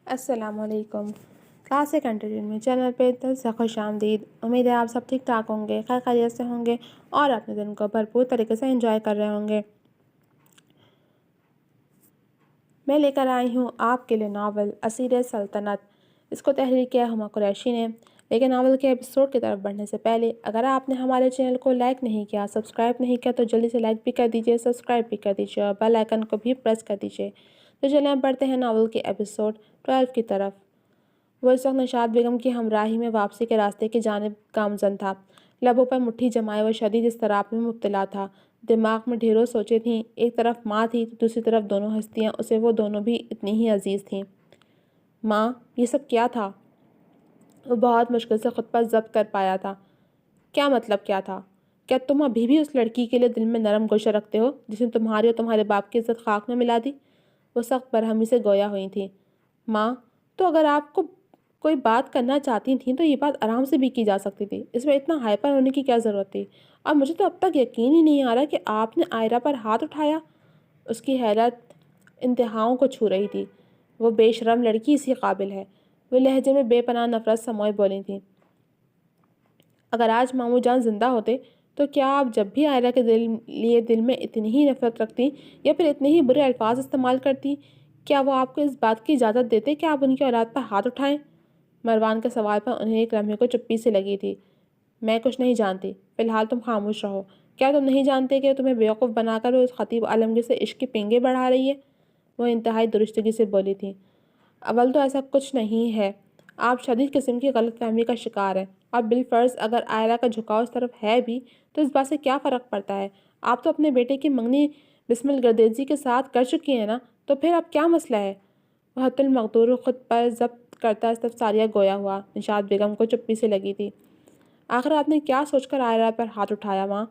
السلام علیکم۔ Classic entertainment channel پہ دل سے خوش آمدید۔ امید ہے آپ سب ٹھیک ٹھاک ہوں گے، خیر خیریت سے ہوں گے اور اپنے دن کو بھرپور طریقے سے انجوائے کر رہے ہوں گے۔ میں لے کر آئی ہوں آپ کے لیے ناول اسیر سلطنت۔ اس کو تحریر کیا ہما قریشی نے۔ لیکن ناول کے ایپیسوڈ کی طرف بڑھنے سے پہلے اگر آپ نے ہمارے چینل کو لائک نہیں کیا، سبسکرائب نہیں کیا تو جلدی سے لائک بھی کر دیجیے، سبسکرائب بھی کر دیجیے اور بیل آئیکن کو بھی پریس کر دیجیے۔ تو چلیں اب بڑھتے ہیں ناول کے ایپیسوڈ 12 کی طرف۔ وہ اس وقت نشاط بیگم کی ہمراہی میں واپسی کے راستے کی جانب گامزن تھا۔ لبوں پر مٹھی جمائے وہ شدید اضطراب میں مبتلا تھا۔ دماغ میں ڈھیروں سوچیں تھیں، ایک طرف ماں تھی تو دوسری طرف دونوں ہستیاں اسے وہ دونوں بھی اتنی ہی عزیز تھیں۔ ماں، یہ سب کیا تھا؟ وہ بہت مشکل سے خود پر ضبط کر پایا تھا۔ کیا مطلب کیا تھا؟ کیا تم ابھی بھی اس لڑکی کے لیے دل میں نرم گوشہ رکھتے ہو جس نے تمہاری اور تمہارے باپ کی عزت خاک میں ملا دی؟ وہ سخت برہمی سے گویا ہوئی تھیں۔ ماں، تو اگر آپ کو کوئی بات کرنا چاہتی تھیں تو یہ بات آرام سے بھی کی جا سکتی تھی، اس میں اتنا ہائپر ہونے کی کیا ضرورت تھی؟ اور مجھے تو اب تک یقین ہی نہیں آ رہا کہ آپ نے آئرہ پر ہاتھ اٹھایا۔ اس کی حیرت انتہاؤں کو چھو رہی تھی۔ وہ بے شرم لڑکی اسی قابل ہے۔ وہ لہجے میں بے پناہ نفرت سموئے بولی تھیں۔ اگر آج ماموں جان زندہ ہوتے تو کیا آپ جب بھی آئرہ کے لیے دل میں اتنی ہی نفرت رکھتی یا پھر اتنے ہی برے الفاظ استعمال کرتی؟ کیا وہ آپ کو اس بات کی اجازت دیتے کہ آپ ان کی اولاد پر ہاتھ اٹھائیں؟ مروان کے سوال پر انہیں ایک لمحے کو چپی سے لگی تھی۔ میں کچھ نہیں جانتی، فی الحال تم خاموش رہو۔ کیا تم نہیں جانتے کہ تمہیں بیوقوف بنا کر وہ اس خطیب عالمگیر سے عشق کی پنگے بڑھا رہی ہے؟ وہ انتہائی درستگی سے بولی تھی۔ اول تو ایسا کچھ نہیں ہے، آپ شدید قسم کی غلط فہمی کا شکار ہیں، اور بالفرض اگر آئرہ کا جھکاؤ اس طرف ہے بھی تو اس بات سے کیا فرق پڑتا ہے؟ آپ تو اپنے بیٹے کی منگنی بسم الگردیزی کے ساتھ کر چکی ہیں نا، تو پھر اب کیا مسئلہ ہے؟ وہ حت المقدور خود پر ضبط کرتا استفساریہ گویا ہوا۔ نشاط بیگم کو چپی سے لگی تھی۔ آخر آپ نے کیا سوچ کر آئرہ پر ہاتھ اٹھایا ماں؟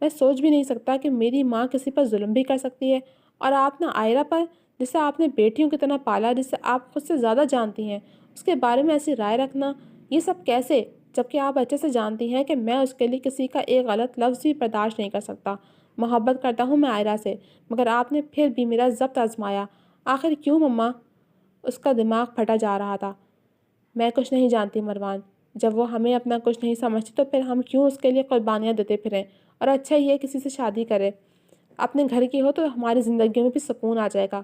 میں سوچ بھی نہیں سکتا کہ میری ماں کسی پر ظلم بھی کر سکتی ہے، اور آپ نے آئرہ پر، جسے آپ نے بیٹیوں کی طرح پالا، جسے آپ خود سے زیادہ جانتی ہیں، اس کے بارے میں ایسی رائے رکھنا، یہ سب کیسے؟ جبکہ آپ اچھے سے جانتی ہیں کہ میں اس کے لیے کسی کا ایک غلط لفظ بھی برداشت نہیں کر سکتا۔ محبت کرتا ہوں میں آئرہ سے، مگر آپ نے پھر بھی میرا ضبط آزمایا۔ آخر کیوں مما؟ اس کا دماغ پھٹا جا رہا تھا۔ میں کچھ نہیں جانتی مروان۔ جب وہ ہمیں اپنا کچھ نہیں سمجھتی تو پھر ہم کیوں اس کے لیے قربانیاں دیتے پھریں؟ اور اچھا یہ کسی سے شادی کرے، اپنے گھر کی ہو تو ہماری زندگیوں میں بھی سکون آ جائے گا۔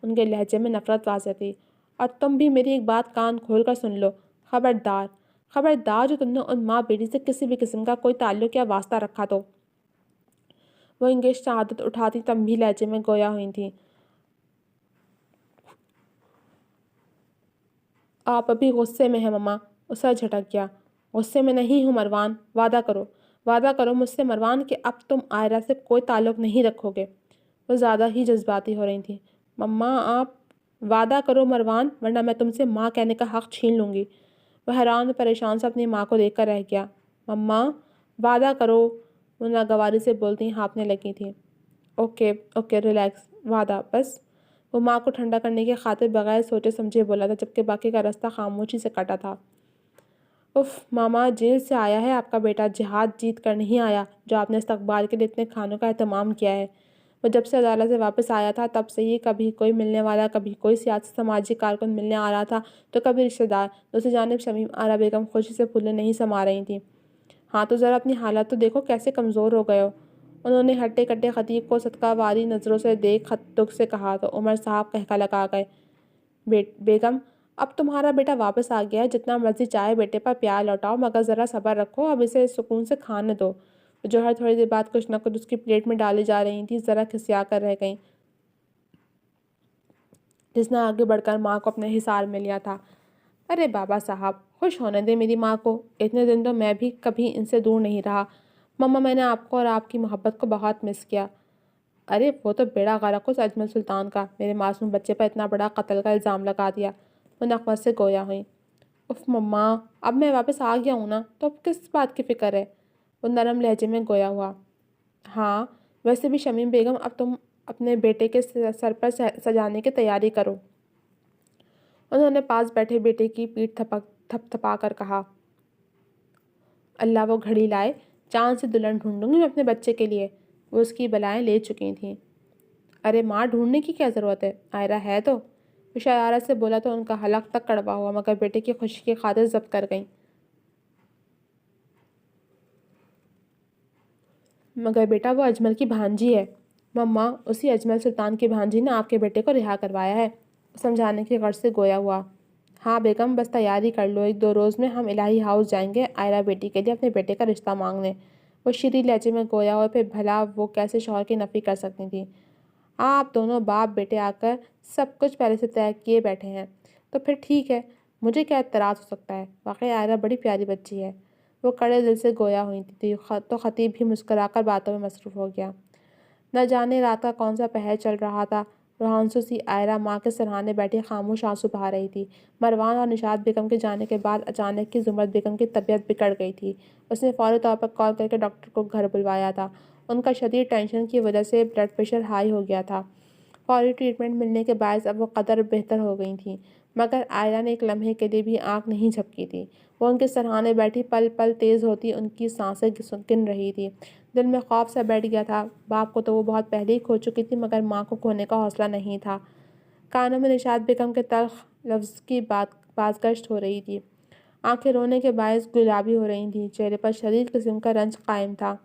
ان کے لہجے میں نفرت واضح تھی۔ اور تم بھی میری ایک بات کان کھول کر سن لو، خبردار، خبردار جو تم نے ان ماں بیٹی سے کسی بھی قسم کا کوئی تعلق یا واسطہ رکھا تو۔ وہ انگیش شہادت اٹھاتی تنبیہ لہجے میں گویا ہوئی تھیں۔ آپ ابھی غصے میں ہیں مما۔ اسے جھٹک گیا۔ غصے میں نہیں ہوں مروان، وعدہ کرو، وعدہ کرو مجھ سے مروان کہ اب تم آئرہ سے کوئی تعلق نہیں رکھو گے۔ وہ زیادہ ہی جذباتی ہو رہی تھیں۔ مما آپ وعدہ کرو مروان، ورنہ میں تم سے ماں کہنے کا حق چھین لوں گی۔ وہ حیران و پریشان سے اپنی ماں کو دیکھ کر رہ گیا۔ مما وعدہ کرو، وہ ناگواری سے بولتی ہانپنے لگی تھیں۔ اوکے اوکے ریلیکس، وعدہ بس۔ وہ ماں کو ٹھنڈا کرنے کی خاطر بغیر سوچے سمجھے بولا تھا، جبکہ باقی کا راستہ خاموشی سے کٹا تھا۔ اف ماما، جیل سے آیا ہے آپ کا بیٹا، جہاد جیت کر نہیں آیا جو آپ نے استقبال کے لیے اتنے کھانوں کا اہتمام کیا ہے۔ وہ جب سے عدالت سے واپس آیا تھا تب سے ہی کبھی کوئی ملنے والا، کبھی کوئی سیاسی سماجی کارکن ملنے آ رہا تھا تو کبھی رشتہ دار۔ دوسری جانب شمیم آرا بیگم خوشی سے پھولے نہیں سما رہی تھیں۔ ہاں تو ذرا اپنی حالت تو دیکھو، کیسے کمزور ہو گئے ہو۔ انہوں نے ہٹے کٹے خطیب کو صدقہ واری نظروں سے دیکھ دکھ سے کہا تو عمر صاحب قہقہ لگا گئے۔ بیگم اب تمہارا بیٹا واپس آ گیا ہے، جتنا مرضی چاہے بیٹے پر پیار لوٹاؤ، مگر ذرا صبر رکھو، اب اسے سکون سے کھانے دو۔ جوہر تھوڑی دیر بعد کچھ نہ کچھ اس کی پلیٹ میں ڈالی جا رہی تھی، ذرا کھسیا کر رہ گئیں۔ جس نے آگے بڑھ کر ماں کو اپنے حصار میں لیا تھا۔ ارے بابا صاحب، خوش ہونے دیں میری ماں کو، اتنے دن تو میں بھی کبھی ان سے دور نہیں رہا۔ مما میں نے آپ کو اور آپ کی محبت کو بہت مس کیا۔ ارے وہ تو بیڑا غرق اس اجمل سلطان کا، میرے معصوم بچے پر اتنا بڑا قتل کا الزام لگا دیا۔ وہ نخوت سے گویا ہوئیں۔ اف مما، اب میں واپس آ گیا ہوں نا، تو اب کس بات کی فکر ہے؟ وہ نرم لہجے میں گویا ہوا۔ ہاں ویسے بھی شمیم بیگم، اب تم اپنے بیٹے کے سر پر سجانے کی تیاری کرو۔ انہوں نے پاس بیٹھے بیٹے کی پیٹھ تھپ تھپا کر کہا۔ اللہ وہ گھڑی لائے، چاند سے دلہن ڈھونڈوں گی میں اپنے بچے کے لیے۔ وہ اس کی بلائیں لے چکی تھیں۔ ارے ماں، ڈھونڈنے کی کیا ضرورت ہے، آئرہ ہے تو۔ وہ شرارت سے بولا تو ان کا حلق تک کڑوا ہوا، مگر بیٹے کی خوشی کی خاطر ضبط کر گئیں۔ مگر بیٹا وہ اجمل کی بھانجی ہے۔ مما، اسی اجمل سلطان کی بھانجی نے آپ کے بیٹے کو رہا کروایا ہے، سمجھانے کی غرض سے گویا ہوا۔ ہاں بیگم، بس تیاری کر لو، 1-2 روز میں ہم الہی ہاؤس جائیں گے آئرہ بیٹی کے لیے اپنے بیٹے کا رشتہ مانگنے۔ وہ شیریں لہجے میں گویا ہوئے، پھر بھلا وہ کیسے شوہر کی نفی کر سکتی تھی؟ آپ دونوں باپ بیٹے آ کر سب کچھ پہلے سے طے کیے بیٹھے ہیں تو پھر ٹھیک ہے، مجھے کیا اعتراض ہو سکتا ہے؟ واقعی آئرہ بڑی پیاری بچی ہے۔ وہ کڑے دل سے گویا ہوئی تھی تو خطیب بھی مسکرا کر باتوں میں مصروف ہو گیا۔ نہ جانے رات کا کون سا پہر چل رہا تھا، روحانسو سی آئرہ ماں کے سرہانے بیٹھی خاموش آنسو بہا رہی تھی۔ مروان اور نشاط بیگم کے جانے کے بعد اچانک کی زمرد بیگم کی طبیعت بگڑ گئی تھی۔ اس نے فوری طور پر کال کر کے ڈاکٹر کو گھر بلوایا تھا۔ ان کا شدید ٹینشن کی وجہ سے بلڈ پریشر ہائی ہو گیا تھا۔ فوری ٹریٹمنٹ ملنے کے باعث اب وہ قدر بہتر ہو گئی تھیں، مگر آئرہ نے ایک لمحے کے لیے بھی آنکھ نہیں جھپکی تھی۔ وہ ان کے سرہانے بیٹھی، پل پل تیز ہوتی ان کی سانسیں گن رہی تھی۔ دل میں خوف سا بیٹھ گیا تھا۔ باپ کو تو وہ بہت پہلے ہی کھو چکی تھی، مگر ماں کو کھونے کا حوصلہ نہیں تھا۔ کانوں میں نشاط بیگم کے تلخ لفظ کی بازگشت ہو رہی تھی۔ آنکھیں رونے کے باعث گلابی ہو رہی تھیں، چہرے پر شدید قسم کا رنج قائم تھا۔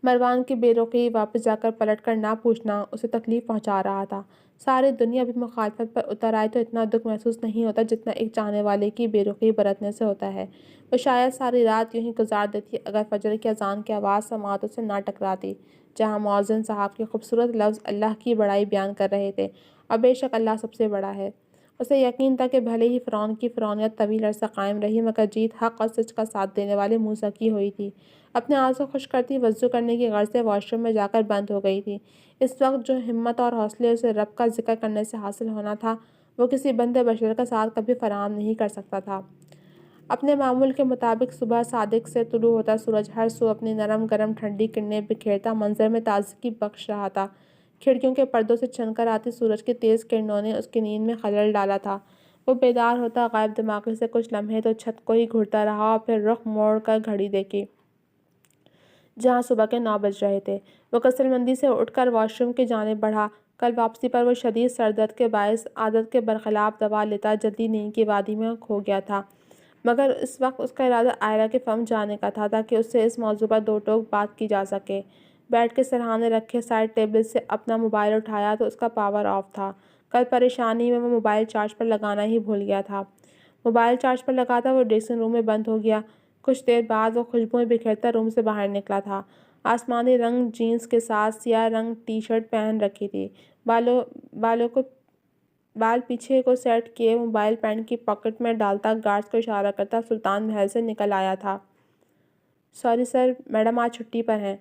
مروان کی بے رخی واپس جا کر پلٹ کر نہ پوچھنا اسے تکلیف پہنچا رہا تھا۔ ساری دنیا بھی مخالفت پر اتر آئے تو اتنا دکھ محسوس نہیں ہوتا جتنا ایک چاہنے والے کی بے رخی برتنے سے ہوتا ہے۔ وہ شاید ساری رات یوں ہی گزار دیتی اگر فجر کی اذان کی آواز سماعتوں سے نہ ٹکراتی، جہاں مؤذن صاحب کے خوبصورت لفظ اللہ کی بڑائی بیان کر رہے تھے، اور بے شک اللہ سب سے بڑا ہے۔ اسے یقین تھا کہ بھلے ہی فرعون کی فرعونیت طویل عرصہ قائم رہی، مگر جیت حق اور سچ کا ساتھ دینے والے موسیٰ کی ہوئی تھی۔ اپنے آنسو خشک کرتی وضو کرنے کی غرض سے واش روم میں جا کر بند ہو گئی تھی۔ اس وقت جو ہمت اور حوصلے اسے رب کا ذکر کرنے سے حاصل ہونا تھا، وہ کسی بندے بشر کا ساتھ کبھی فراہم نہیں کر سکتا تھا۔ اپنے معمول کے مطابق صبح صادق سے طلوع ہوتا سورج ہر سو اپنی نرم گرم ٹھنڈی کرنیں بکھیرتا منظر میں تازگی بخش رہا تھا۔ کھڑکیوں کے پردوں سے چھن کر آتی سورج کی تیز کرنوں نے اس کی نیند میں خلل ڈالا تھا۔ وہ بیدار ہوتا غائب دماغی سے کچھ لمحے تو چھت کو ہی گھورتا رہا اور پھر رخ موڑ کر گھڑی دیکھی، جہاں صبح کے 9 بج رہے تھے۔ وہ کسل مندی سے اٹھ کر واش روم کی جانب بڑھا۔ کل واپسی پر وہ شدید سر درد کے باعث عادت کے برخلاف دوا لیتا جلدی نیند کی وادی میں کھو گیا تھا، مگر اس وقت اس کا ارادہ آئرہ کے فم جانے کا تھا تاکہ اس سے اس موضوع پر دو ٹوک بات کی جا سکے۔ بیڈ کے سرہانے رکھے سائڈ ٹیبل سے اپنا موبائل اٹھایا تو اس کا پاور آف تھا۔ کل پریشانی میں وہ موبائل چارج پر لگانا ہی بھول گیا تھا۔ موبائل چارج پر لگاتا وہ ڈریسنگ روم میں بند ہو گیا۔ کچھ دیر بعد وہ خوشبوئیں بکھیرتا روم سے باہر نکلا تھا۔ آسمانی رنگ جینس کے ساتھ سیاہ رنگ ٹی شرٹ پہن رکھی تھی۔ بال پیچھے کو سیٹ کیے موبائل پینٹ کی پاکٹ میں ڈالتا گارڈز کو اشارہ کرتا سلطان محل سے نکل آیا تھا۔ سوری سر، میڈم آج چھٹی پر ہیں۔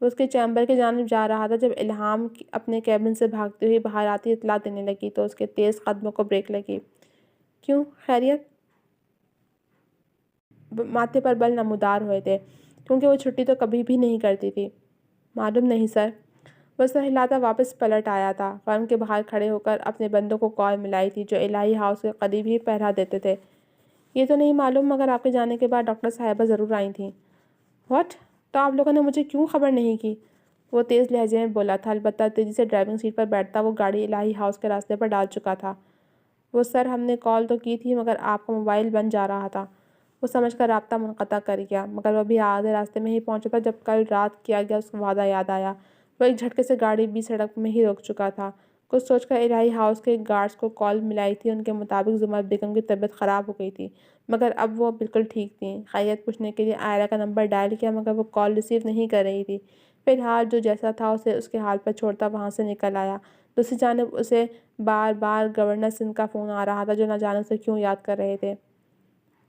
وہ اس کے چیمبر کی جانب جا رہا تھا جب الہام اپنے کیبن سے بھاگتی ہوئی باہر آتی اطلاع دینے لگی تو اس کے تیز قدموں کو بریک لگی۔ کیوں، خیریت؟ ماتھے پر بل نمودار ہوئے تھے، کیونکہ وہ چھٹی تو کبھی بھی نہیں کرتی تھی۔ معلوم نہیں سر۔ وہ سر ہلاتا واپس پلٹ آیا تھا۔ فرم کے باہر کھڑے ہو کر اپنے بندوں کو کال ملائی تھی جو الہی ہاؤس کے قریب ہی پہرا دیتے تھے۔ یہ تو نہیں معلوم، مگر آپ کے جانے کے بعد ڈاکٹر صاحبہ ضرور آئی تھیں۔ واٹ؟ تو آپ لوگوں نے مجھے کیوں خبر نہیں کی؟ وہ تیز لہجے میں بولا تھا، البتہ تیزی سے ڈرائیونگ سیٹ پر بیٹھتا وہ گاڑی الہی ہاؤس کے راستے پر ڈال چکا تھا۔ وہ سر، ہم نے کال تو کی تھی مگر آپ کا موبائل بند جا رہا تھا۔ وہ سمجھ کر رابطہ منقطع کر گیا، مگر وہ بھی آدھے راستے میں ہی پہنچا تھا جب کل رات کیا گیا اس کا وعدہ یاد آیا۔ وہ ایک جھٹکے سے گاڑی بھی سڑک میں ہی روک چکا تھا۔ کچھ سوچ کر الہی ہاؤس کے گارڈز کو کال ملائی تھی۔ ان کے مطابق زمرد بیگم کی طبیعت خراب ہو گئی تھی، مگر اب وہ بالکل ٹھیک تھیں۔ خیریت پوچھنے کے لیے آئرہ کا نمبر ڈائل کیا، مگر وہ کال ریسیو نہیں کر رہی تھی۔ فی الحال جو جیسا تھا اسے اس کے حال پر چھوڑتا وہاں سے نکل آیا۔ دوسری جانب اسے بار بار گورنر سندھ کا فون آ رہا تھا جو نہ جانے اسے کیوں یاد کر رہے تھے۔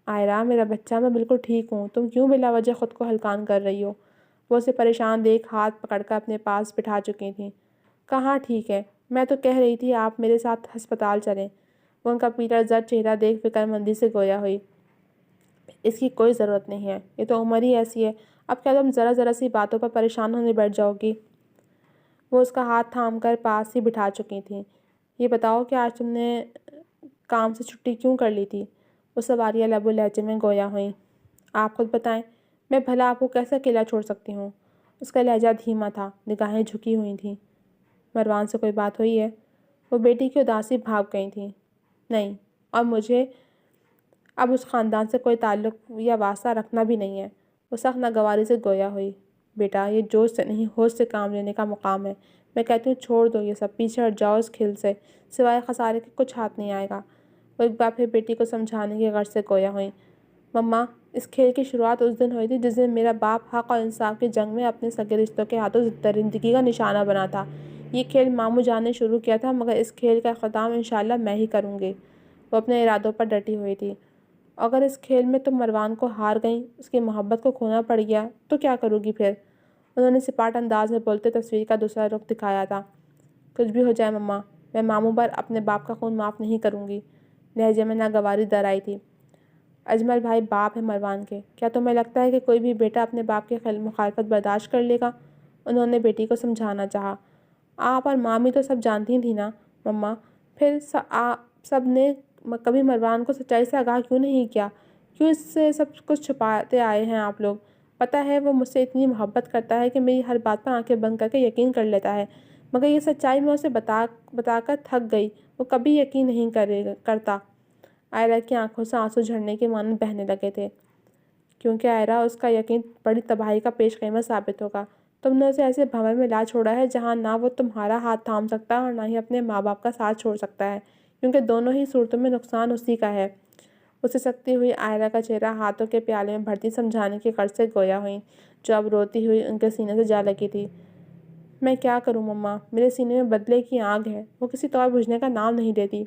آئرہ میرا بچہ، میں بالکل ٹھیک ہوں، تم کیوں بلا وجہ خود کو ہلکان کر رہی ہو؟ وہ اسے پریشان دیکھ ہاتھ پکڑ کر اپنے پاس بٹھا چکی تھیں۔ کہاں ٹھیک ہے، میں تو کہہ رہی تھی آپ میرے ساتھ ہسپتال چلیں۔ وہ ان کا پیلا زرد چہرہ دیکھ فکر مندی سے گویا ہوئی۔ اس کی کوئی ضرورت نہیں ہے، یہ تو عمر ہی ایسی ہے، اب کیا تم ذرا ذرا سی باتوں پر پریشان ہونے بیٹھ جاؤ گی؟ وہ اس کا ہاتھ تھام کر پاس ہی بٹھا چکی تھیں۔ یہ بتاؤ کہ آج تم نے کام سے چھٹی کیوں کر لی تھی؟ وہ سواریہ لب و لہجے میں گویا ہوئیں۔ آپ خود بتائیں، میں بھلا آپ کو کیسے اکیلا چھوڑ سکتی ہوں؟ اس کا لہجہ دھیما تھا، نگاہیں جھکی ہوئی تھیں۔ مروان سے کوئی بات ہوئی ہے؟ وہ بیٹی کی اداسی بھاگ گئی تھیں۔ نہیں، اور مجھے اب اس خاندان سے کوئی تعلق یا واسطہ رکھنا بھی نہیں ہے۔ وہ سخت ناگواری سے گویا ہوئی۔ بیٹا، یہ جوش سے نہیں ہوش سے کام لینے کا مقام ہے۔ میں کہتی ہوں چھوڑ دو یہ سب، پیچھے ہٹ جاؤ اس کھیل سے، سوائے خسارے کے کچھ ہاتھ نہیں آئے گا۔ وہ ایک بار پھر بیٹی کو سمجھانے کی غرض سے گویا ہوئیں۔ مما، اس کھیل کی شروعات اس دن ہوئی تھی جس دن میرا باپ حق اور انصاف کی جنگ میں اپنے سگے رشتوں کے ہاتھوں درندگی کا نشانہ بنا تھا۔ یہ کھیل ماموں جان نے شروع کیا تھا، مگر اس کھیل کا اختتام انشاءاللہ میں ہی کروں گی۔ وہ اپنے ارادوں پر ڈٹی ہوئی تھی۔ اگر اس کھیل میں تم مروان کو ہار گئیں، اس کی محبت کو کھونا پڑ گیا، تو کیا کرو گی پھر؟ انہوں نے سپاٹ انداز میں بولتے تصویر کا دوسرا رخ دکھایا تھا۔ کچھ بھی ہو جائے مما، میں ماموں پر اپنے باپ کا خون معاف نہیں کروں گی۔ لہجے میں ناگواری در آئی تھی۔ اجمل بھائی باپ ہے مروان کے، کیا تمہیں لگتا ہے کہ کوئی بھی بیٹا اپنے باپ کی مخالفت برداشت کر لے گا؟ انہوں نے بیٹی کو سمجھانا چاہا۔ آپ اور مامی تو سب جانتی تھیں نا مما، پھر سب نے کبھی مروان کو سچائی سے آگاہ کیوں نہیں کیا؟ کیوں اس سے سب کچھ چھپاتے آئے ہیں آپ لوگ؟ پتہ ہے وہ مجھ سے اتنی محبت کرتا ہے کہ میری ہر بات پر آنکھیں بند کر کے یقین کر لیتا ہے، مگر یہ سچائی میں اسے بتا کر تھک گئی، وہ کبھی یقین نہیں کرتا۔ آئرہ کی آنکھوں سے آنسو جھرنے کے مانند بہنے لگے تھے، کیونکہ آئرہ اس کا یقین بڑی تباہی کا پیش قیمت ثابت ہوگا۔ تم نے اسے ایسے بھنور میں لا چھوڑا ہے جہاں نہ وہ تمہارا ہاتھ تھام سکتا ہے اور نہ ہی اپنے ماں باپ کا ساتھ چھوڑ سکتا ہے، کیونکہ دونوں ہی صورتوں میں نقصان اسی کا ہے۔ اسے سکتی ہوئی آئرہ کا چہرہ ہاتھوں کے پیالے میں بھرتی سمجھانے کی غرض سے گویا ہوئیں، جو اب روتی ہوئی ان کے سینے سے جا لگی تھی۔ میں کیا کروں مما، میرے سینے میں بدلے کی آگ ہے، وہ کسی طور بجھنے کا نام نہیں لیتی۔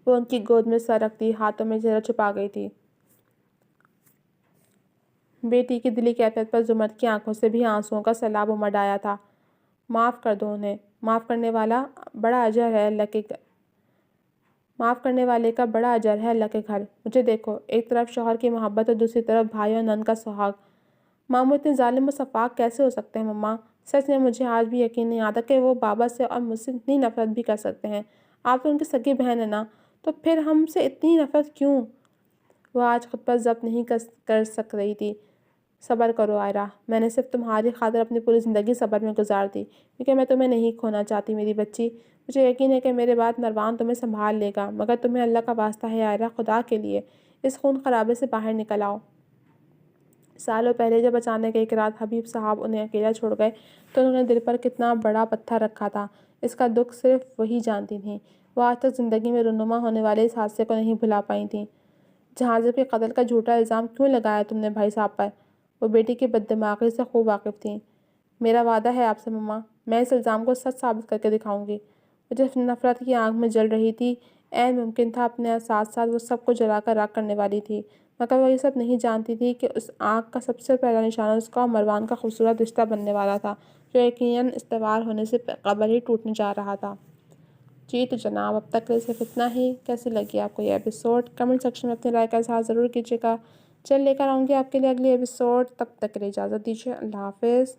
وہ ان کی گود میں سر رکھتی ہاتھوں میں چہرہ چھپا گئی تھی۔ بیٹی کی دلی کیفیت پر زمرد کی آنکھوں سے بھی آنسوؤں کا سیلاب امڈ آیا تھا۔ معاف کر دو انہیں، معاف کرنے والے کا بڑا اجر ہے اللہ کے گھر۔ مجھے دیکھو، ایک طرف شوہر کی محبت اور دوسری طرف بھائی اور نند کا سہاگ۔ ماموں اتنے ظالم و سفاک کیسے ہو سکتے ہیں مما؟ سچ میں مجھے آج بھی یقین نہیں آتا کہ وہ بابا سے اور مجھ سے اتنی نفرت بھی کر سکتے ہیں۔ آپ تو ان کی سگی بہن ہیں نا، تو پھر ہم سے اتنی نفرت کیوں؟ وہ آج خود پر ضبط نہیں کر سک رہی تھی۔ صبر کرو آئرہ، میں نے صرف تمہاری خاطر اپنی پوری زندگی صبر میں گزار دی، کیونکہ میں تمہیں نہیں کھونا چاہتی میری بچی۔ مجھے یقین ہے کہ میرے بعد مروان تمہیں سنبھال لے گا، مگر تمہیں اللہ کا واسطہ ہے آئرہ، خدا کے لیے اس خون خرابے سے باہر نکل آؤ۔ سالوں پہلے جب اچانک ایک رات حبیب صاحب انہیں اکیلا چھوڑ گئے تو انہوں نے دل پر کتنا بڑا پتھر رکھا تھا، اس کا دکھ صرف وہی جانتی تھیں۔ وہ آج تک زندگی میں رونما ہونے والے اس حادثے کو نہیں بھلا پائی تھیں۔ جہازب کے قتل کا جھوٹا الزام کیوں لگایا تم نے بھائی صاحب پر؟ وہ بیٹی کی بددماغی سے خوب واقف تھیں۔ میرا وعدہ ہے آپ سے مما، میں اس الزام کو سچ ثابت کر کے دکھاؤں گی۔ وہ جس نفرت کی آگ میں جل رہی تھی، عین ممکن تھا اپنے ساتھ ساتھ وہ سب کو جلا کر راکھ کرنے والی تھی، مگر وہ یہ سب نہیں جانتی تھی کہ اس آگ کا سب سے پہلا نشانہ اس کا اور مروان کا خوبصورت رشتہ بننے والا تھا، جو یقیناً استوار ہونے سے قبل ہی ٹوٹنے جا رہا تھا۔ جی تو جناب، اب تک کے لیے صرف اتنا ہی۔ کیسی لگی آپ کو یہ ایپیسوڈ؟ کمنٹ سیکشن میں اپنی رائے کا اظہار ضرور کیجیے گا۔ چل لے کر آؤں گی آپ کے لیے اگلی ایپیسوڈ، تب تک کے لیے اجازت دیجیے۔ اللہ حافظ۔